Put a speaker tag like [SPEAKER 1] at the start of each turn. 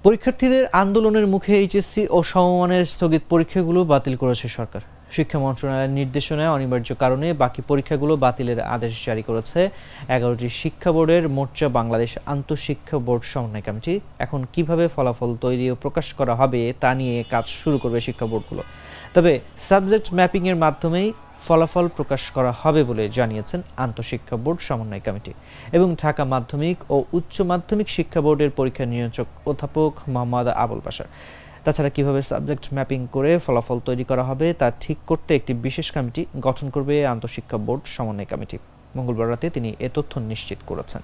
[SPEAKER 1] পরীক্ষার্থীদের আন্দোলনের মুখে এইচএসসি ও সমমানের স্থগিত পরীক্ষাগুলো বাতিল করেছে সরকার। শিক্ষা মন্ত্রণালয়ের নির্দেশনায় অনিবার্য কারণে বাকি পরীক্ষাগুলো বাতিলের আদেশ জারি করেছে 11টি শিক্ষা বোর্ডের মোর্চা বাংলাদেশ আন্তঃশিক্ষা বোর্ড সমন্বয় কমিটি। এখন কিভাবে ফলাফল তৈরি ও প্রকাশ করা হবে তা নিয়ে কাজ শুরু করবে শিক্ষা বোর্ডগুলো। তবে সাবজেক্ট ম্যাপিংয়ের মাধ্যমেই ফলাফল প্রকাশ করা হবে বলে জানিয়েছেন আন্তঃশিক্ষা বোর্ড সমন্বয় কমিটি এবং ঢাকা মাধ্যমিক ও উচ্চ মাধ্যমিক শিক্ষা বোর্ডের পরীক্ষা নিয়ন্ত্রক অধ্যাপক মোহাম্মদ আবুল বাশার। তাছাড়া কিভাবে সাবজেক্ট ম্যাপিং করে ফলাফল তৈরি করা হবে তা ঠিক করতে একটি বিশেষ কমিটি গঠন করবে আন্তঃশিক্ষা বোর্ড সমন্বয় কমিটি। মঙ্গলবার রাতে তিনি এ তথ্য নিশ্চিত করেছেন।